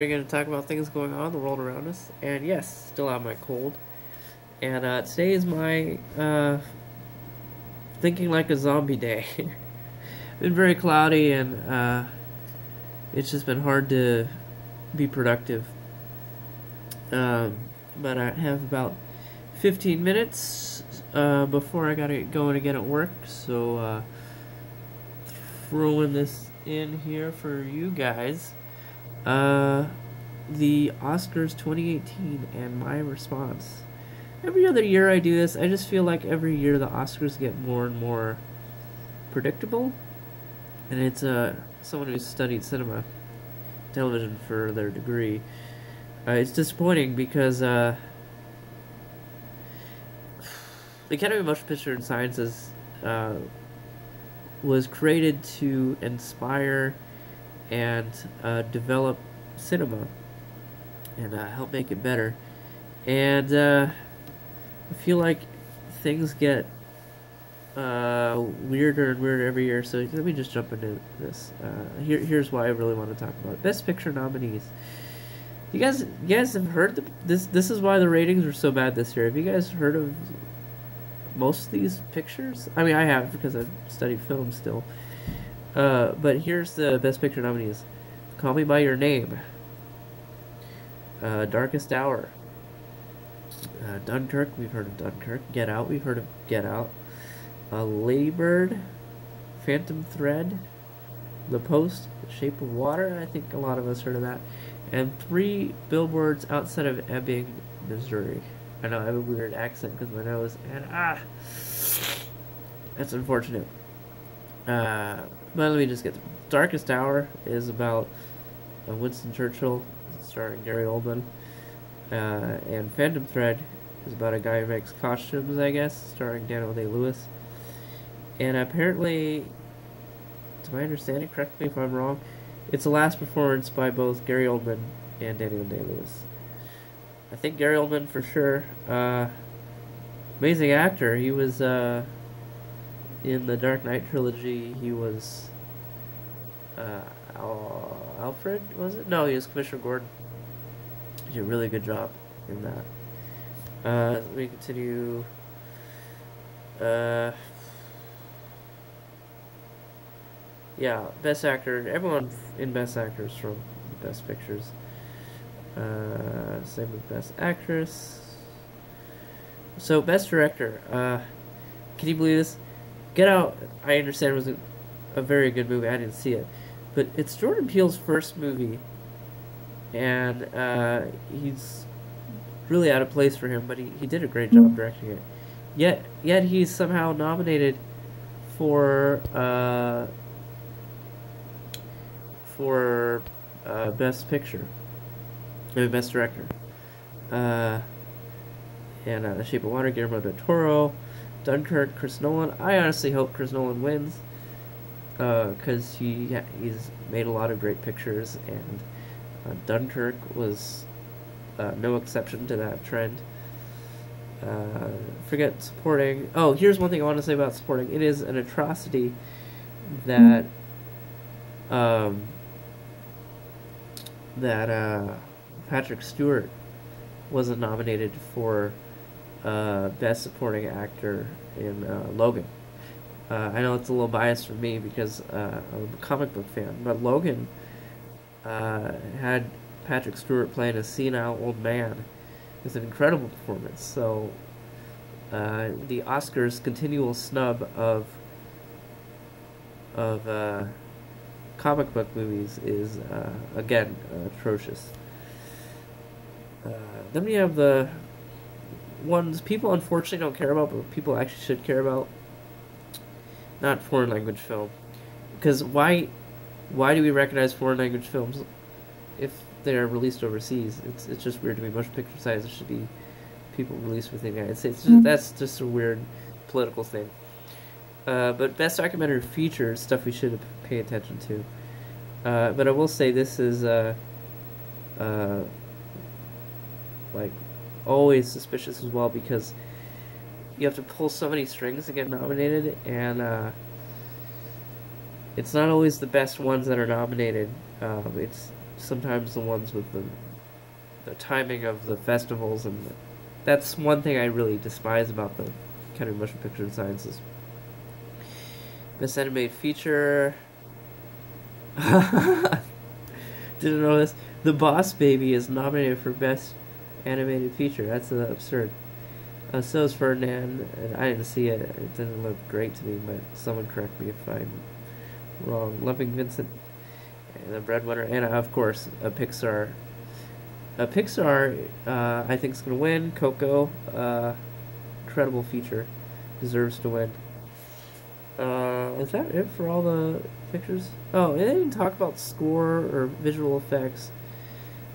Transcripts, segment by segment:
We're going to talk about things going on in the world around us. And yes, still have my cold. And today is my thinking like a zombie day. Been very cloudy and it's just been hard to be productive. But I have about 15 minutes before I gotta get going again at work. So throwing this in here for you guys. The Oscars 2018 and my response. Every other year I do this, I just feel like every year the Oscars get more and more predictable. And it's someone who's studied cinema, television for their degree. It's disappointing because the Academy of Motion Picture and Sciences was created to inspire and develop cinema and help make it better. And I feel like things get weirder and weirder every year. So let me just jump into this. Here's why I really want to talk about it. Best Picture nominees. You guys have heard this? This is why the ratings were so bad this year. Have you guys heard of most of these pictures? I mean, I have because I've studied film still. But here's the Best Picture nominees: Call Me by Your Name, Darkest Hour, Dunkirk. We've heard of Dunkirk. Get Out. We've heard of Get Out. Lady Bird, Phantom Thread, The Post, The Shape of Water. I think a lot of us heard of that. And Three Billboards Outside of Ebbing, Missouri. I know I have a weird accent because my nose, and that's unfortunate. But let me just get through. Darkest Hour is about Winston Churchill, starring Gary Oldman. And Phantom Thread is about a guy who makes costumes, I guess, starring Daniel Day-Lewis. And apparently, to my understanding, correct me if I'm wrong, it's the last performance by both Gary Oldman and Daniel Day-Lewis. I think Gary Oldman for sure. Amazing actor. He was in the Dark Knight trilogy. He was Alfred, was it? No, he was Commissioner Gordon. He did a really good job in that. Let me continue. Yeah, Best Actor. Everyone in Best Actors from Best Pictures. Same with Best Actress. So, Best Director. Can you believe this? Get Out, I understand, was a very good movie. I didn't see it. But it's Jordan Peele's first movie. And he's really out of place for him, but he did a great job directing it. Yet he's somehow nominated for Best Picture, Best Director, and The Shape of Water, Guillermo del Toro, Dunkirk, Chris Nolan. I honestly hope Chris Nolan wins, because he's made a lot of great pictures, and Dunkirk was no exception to that trend. Forget supporting. Oh, here's one thing I want to say about supporting. It is an atrocity that Patrick Stewart wasn't nominated for Best Supporting Actor in Logan. I know it's a little biased for me because I'm a comic book fan, but Logan had Patrick Stewart playing a senile old man. It's an incredible performance. So the Oscars' continual snub of comic book movies is again atrocious. Then we have the ones people unfortunately don't care about, but people actually should care about. Not foreign language film, because why do we recognize foreign language films if they are released overseas? It's just weird to me. Motion picture size, it should be people released within the United States. That's just a weird political thing. But best documentary feature stuff we should pay attention to. But I will say this is like always suspicious as well, because you have to pull so many strings to get nominated, and it's not always the best ones that are nominated. It's sometimes the ones with the timing of the festivals, and that's one thing I really despise about the Academy of Motion Picture Science is best animated feature. Didn't know this. The Boss Baby is nominated for best animated feature. That's absurd. So is Ferdinand, and I didn't see it. It didn't look great to me, but someone correct me if I'm wrong. Loving Vincent and The Breadwinner, and of course, a Pixar. I think is gonna win. Coco, incredible feature, deserves to win. Is that it for all the pictures? Oh, they didn't talk about score or visual effects.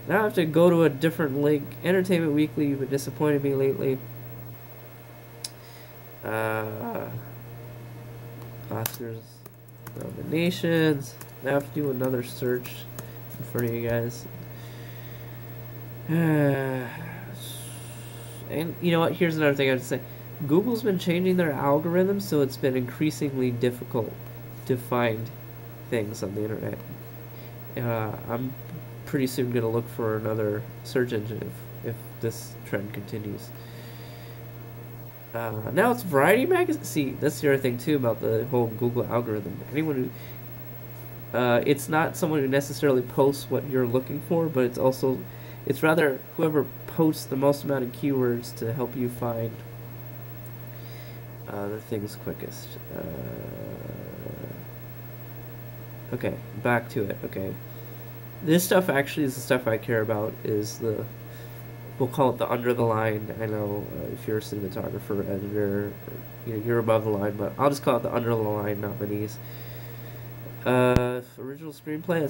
Now I have to go to a different link. Entertainment Weekly, you've been disappointing me lately. Oscars nominations. Now I have to do another search in front of you guys. And you know what? Here's another thing I have to say. Google's been changing their algorithm, so it's been increasingly difficult to find things on the internet. I'm pretty soon going to look for another search engine if this trend continues. Now it's Variety Magazine. See, that's the other thing too about the whole Google algorithm. Anyone who, it's not someone who necessarily posts what you're looking for, but it's rather whoever posts the most amount of keywords to help you find the things quickest. Okay, back to it. Okay, this stuff actually is the stuff I care about. Is we'll call it the under the line. I know if you're a cinematographer, editor, you're above the line, but I'll just call it the under the line nominees. Original screenplay.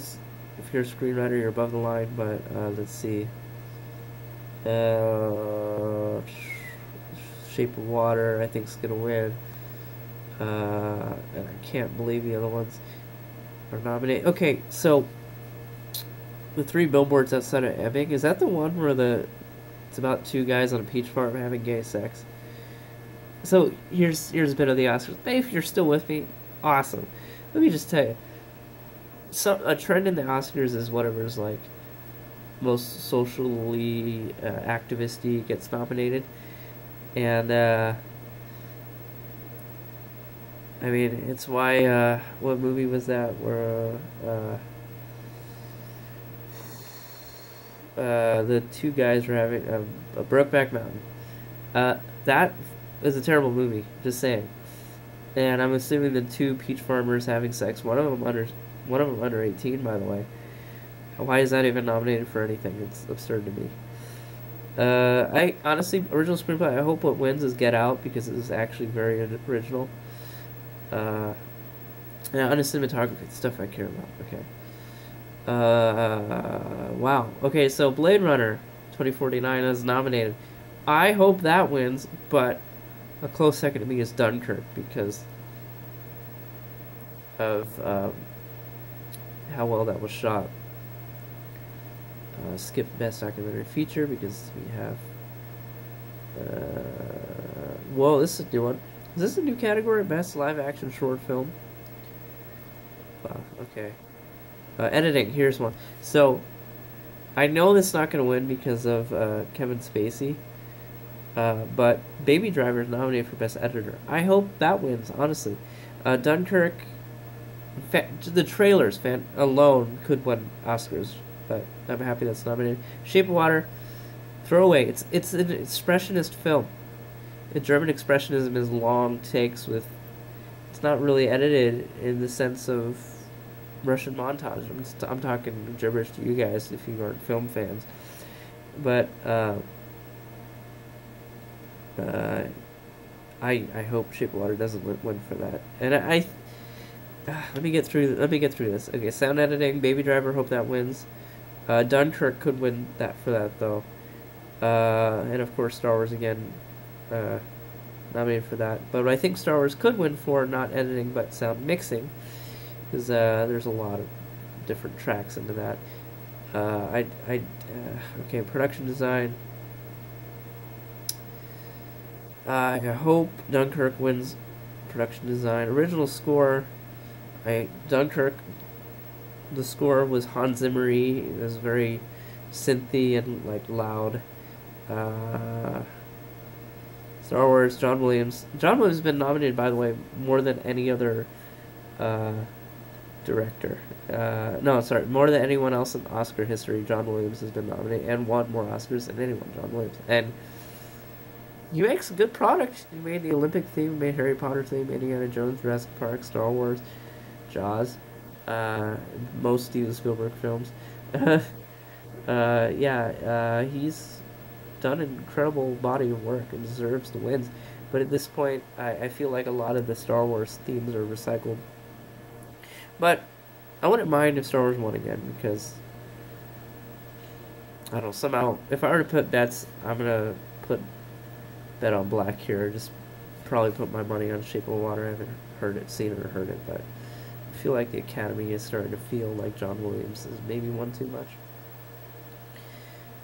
If you're a screenwriter, you're above the line. But let's see. Shape of Water, I think, is gonna win. And I can't believe the other ones are nominated. Okay, so the Three Billboards Outside of Ebbing, is that the one where it's about two guys on a peach farm having gay sex? So here's a bit of the Oscars. If you're still with me, awesome. Let me just tell you, a trend in the Oscars is whatever's like most socially activisty gets nominated. And, I mean, it's why, what movie was that where, the two guys were having, a Brokeback Mountain. That is a terrible movie, just saying. And I'm assuming the two peach farmers having sex, one of them under 18, by the way. Why is that even nominated for anything? It's absurd to me. I honestly, original screenplay, I hope what wins is Get Out, because it is actually very original. Now, under cinematography, it's stuff I care about. Okay. Wow. Okay, so Blade Runner 2049 is nominated. I hope that wins, but a close second to me is Dunkirk, because of how well that was shot. Skip Best Documentary Feature because we have. Whoa, this is a new one. Is this a new category? Best Live Action Short Film? Wow, okay. Editing, here's one. So, I know this is not going to win because of Kevin Spacey, but Baby Driver is nominated for Best Editor. I hope that wins, honestly. Dunkirk, the trailers alone could win Oscars. But I'm happy that's nominated. Shape of Water, throwaway. It's an expressionist film. German expressionism is long takes with. It's not really edited in the sense of Russian montage. I'm talking gibberish to you guys if you aren't film fans. But I hope Shape of Water doesn't win for that. And let me get through this. Okay, sound editing, Baby Driver. Hope that wins. Dunkirk could win for that though, and of course Star Wars again, nominated for that. But I think Star Wars could win for not editing but sound mixing, because there's a lot of different tracks into that. Okay, production design. I hope Dunkirk wins production design. Original score. Dunkirk The score was Hans Zimmer-y. It was very synthy and like loud. Uh, Star Wars, John Williams. John Williams has been nominated, by the way, more than any other uh, director. No, sorry, more than anyone else in Oscar history. John Williams has been nominated and won more Oscars than anyone. John Williams, and he makes a good product. He made the Olympic theme, made Harry Potter theme, Indiana Jones, Jurassic Park, Star Wars, Jaws, most Steven Spielberg films. He's done an incredible body of work and deserves the wins. But at this point, I feel like a lot of the Star Wars themes are recycled. But I wouldn't mind if Star Wars won again because I don't know, somehow if I were to put bets, I'm gonna put bet on black here. Just probably put my money on Shape of Water. I haven't seen it or heard it, but I feel like the Academy is starting to feel like John Williams has maybe won too much.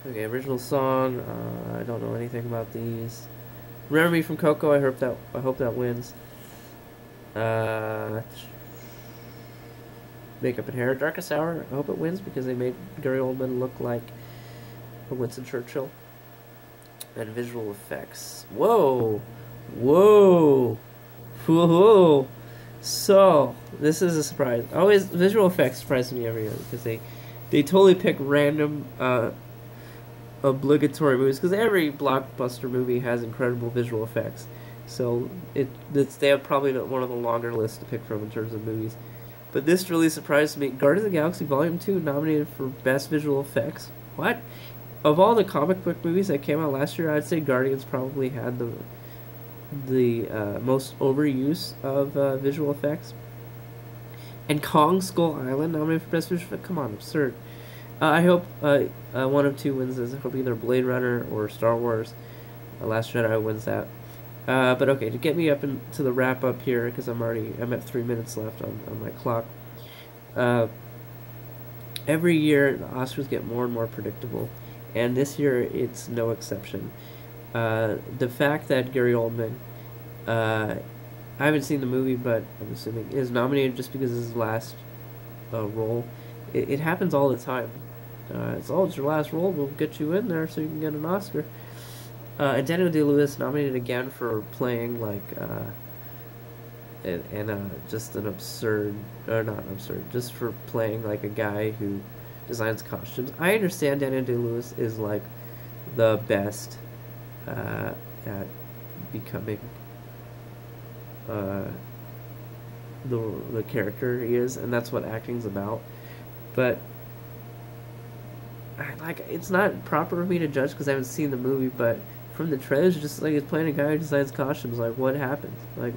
Okay, original song. I don't know anything about these. Remember Me from Coco. I hope that wins. Makeup and Hair. Darkest Hour. I hope it wins because they made Gary Oldman look like a Winston Churchill. And visual effects. Whoa, whoa, whoa. So this is a surprise. Always visual effects surprise me every year because they totally pick random obligatory movies because every blockbuster movie has incredible visual effects. So they have probably one of the longer lists to pick from in terms of movies. But this really surprised me. Guardians of the Galaxy Volume 2 nominated for Best Visual Effects. What? Of all the comic book movies that came out last year, I'd say Guardians probably had the most overuse of visual effects. And Kong Skull Island nominated for Best Visual Effects. Come on, absurd. I hope one of two wins this. I hope either Blade Runner or Star Wars. Last Jedi wins that. But okay, to get me up into the wrap up here, because I'm at 3 minutes left on my clock. Every year, the Oscars get more and more predictable, and this year it's no exception. The fact that Gary Oldman, I haven't seen the movie, but I'm assuming is nominated just because it's his last role. It happens all the time. It's your last role. We'll get you in there so you can get an Oscar. And Daniel Day-Lewis nominated again for playing like just an absurd, or not absurd, just for playing like a guy who designs costumes. I understand Daniel Day-Lewis is like the best at becoming the character he is, and that's what acting's about. But it's not proper for me to judge because I haven't seen the movie, but from the trailers, just like he's playing a guy who designs costumes. Like, what happened? Like,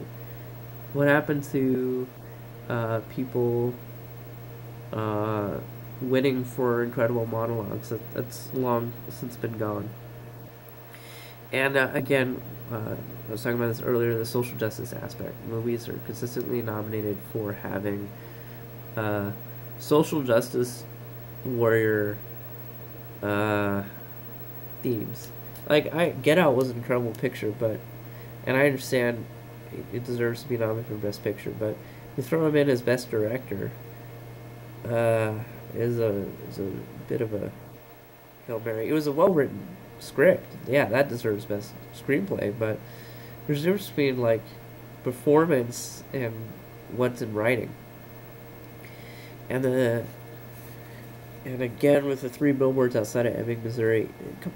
what happened to people winning for incredible monologues? That's long since been gone. And again, I was talking about this earlier, the social justice aspect. Movies are consistently nominated for having social justice warrior themes. Like, Get Out was an incredible picture, and I understand it deserves to be nominated for Best Picture, but to throw him in as Best Director is a bit of a Hail Mary. It was a well-written script. Yeah, that deserves Best Screenplay, but there's a difference between, like, performance and what's in writing. And again, with the 3 billboards outside of Ebbing, Missouri, come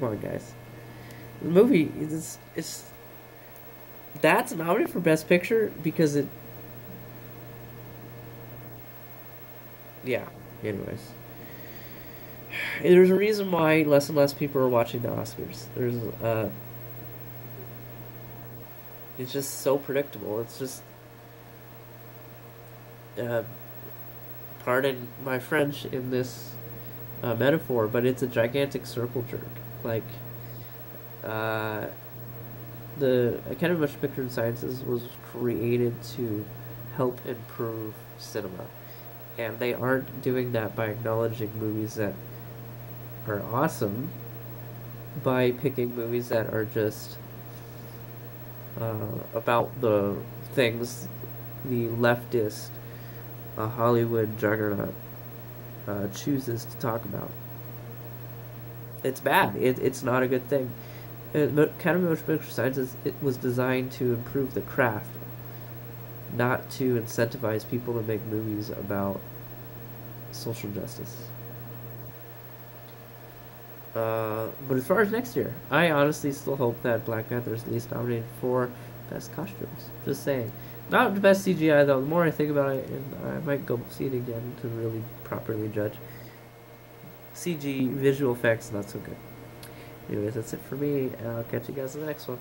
on, guys. The movie that's nominated for Best Picture because yeah. Anyways, there's a reason why less and less people are watching the Oscars. It's just so predictable. It's just pardon my French in this metaphor, but it's a gigantic circle jerk. Like, the Academy of Motion Picture Sciences was created to help improve cinema, and they aren't doing that by acknowledging movies that are awesome, by picking movies that are just about the things the leftist Hollywood juggernaut chooses to talk about. It's bad. It's not a good thing. Academy of Motion Picture Science it was designed to improve the craft, not to incentivize people to make movies about social justice. But as far as next year, I honestly still hope that Black Panther is at least nominated for Best Costumes. Just saying. Not the best CGI though. The more I think about it, and I might go see it again to really properly judge. CG visual effects not so good. Anyways, that's it for me. I'll catch you guys in the next one.